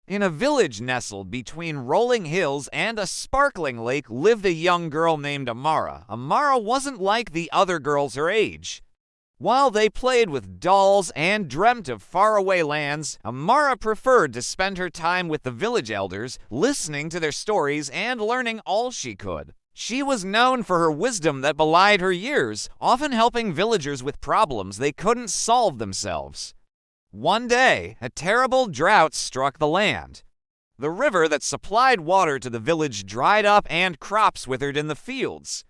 In a village nestled between rolling hills and a sparkling lake lived a young girl named Amara. Amara wasn't like the other girls her age. While they played with dolls and dreamt of faraway lands, Amara preferred to spend her time with the village elders, listening to their stories and learning all she could. She was known for her wisdom that belied her years, often helping villagers with problems they couldn't solve themselves. One day, a terrible drought struck the land. The river that supplied water to the village dried up and crops withered in the fields.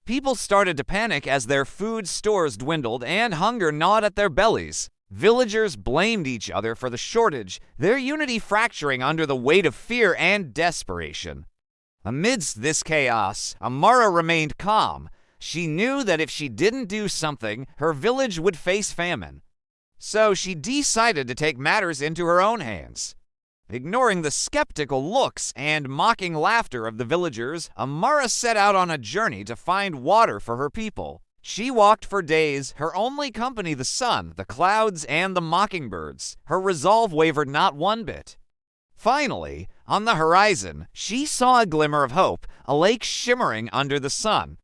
People started to panic as their food stores dwindled and hunger gnawed at their bellies. Villagers blamed each other for the shortage, their unity fracturing under the weight of fear and desperation. Amidst this chaos, Amara remained calm. She knew that if she didn't do something, her village would face famine. So she decided to take matters into her own hands. Ignoring the skeptical looks and mocking laughter of the villagers, Amara set out on a journey to find water for her people. She walked for days, her only company the sun, the clouds, and the mockingbirds. Her resolve wavered not one bit. Finally, on the horizon, she saw a glimmer of hope, a lake shimmering under the sun.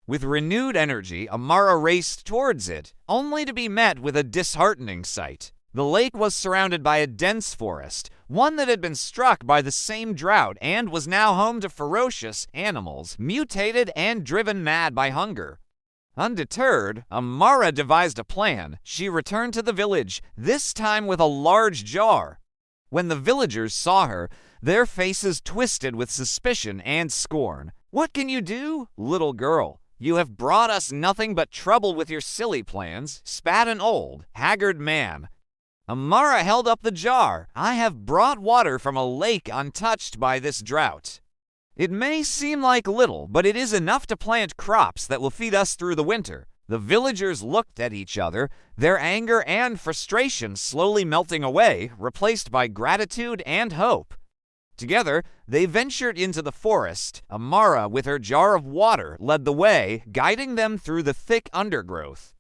With renewed energy, Amara raced towards it, only to be met with a disheartening sight. The lake was surrounded by a dense forest, one that had been struck by the same drought and was now home to ferocious animals, mutated and driven mad by hunger. Undeterred, Amara devised a plan. She returned to the village, this time with a large jar. When the villagers saw her, their faces twisted with suspicion and scorn. "What can you do, little girl? You have brought us nothing but trouble with your silly plans," spat an old, haggard man. Amara held up the jar. "I have brought water from a lake untouched by this drought. It may seem like little, but it is enough to plant crops that will feed us through the winter." The villagers looked at each other, their anger and frustration slowly melting away, replaced by gratitude and hope. Together, they ventured into the forest. Amara, with her jar of water, led the way, guiding them through the thick undergrowth.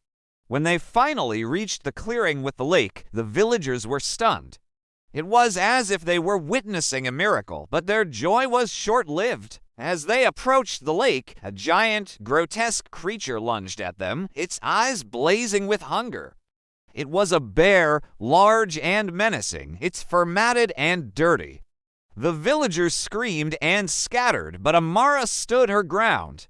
When they finally reached the clearing with the lake, the villagers were stunned. It was as if they were witnessing a miracle, but their joy was short-lived. As they approached the lake, a giant, grotesque creature lunged at them, its eyes blazing with hunger. It was a bear, large and menacing, its fur matted and dirty. The villagers screamed and scattered, but Amara stood her ground.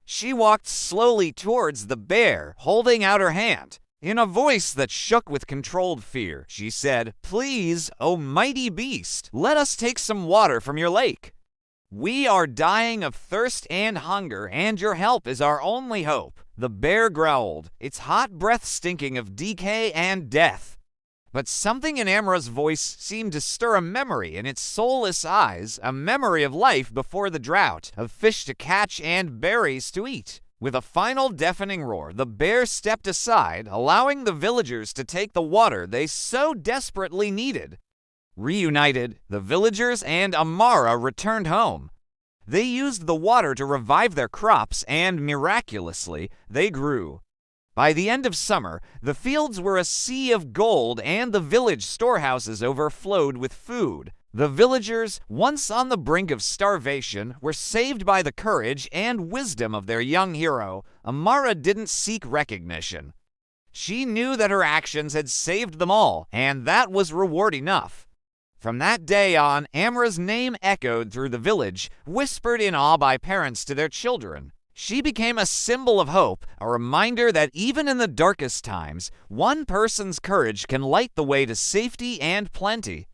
She walked slowly towards the bear, holding out her hand. In a voice that shook with controlled fear, she said, "Please, O mighty beast, let us take some water from your lake. We are dying of thirst and hunger, and your help is our only hope." The bear growled, its hot breath stinking of decay and death. But something in Amara's voice seemed to stir a memory in its soulless eyes, a memory of life before the drought, of fish to catch and berries to eat. With a final deafening roar, the bear stepped aside, allowing the villagers to take the water they so desperately needed. Reunited, the villagers and Amara returned home. They used the water to revive their crops, and miraculously, they grew. By the end of summer, the fields were a sea of gold and the village storehouses overflowed with food. The villagers, once on the brink of starvation, were saved by the courage and wisdom of their young hero. Amara didn't seek recognition. She knew that her actions had saved them all, and that was reward enough. From that day on, Amara's name echoed through the village, whispered in awe by parents to their children. She became a symbol of hope, a reminder that even in the darkest times, one person's courage can light the way to safety and plenty.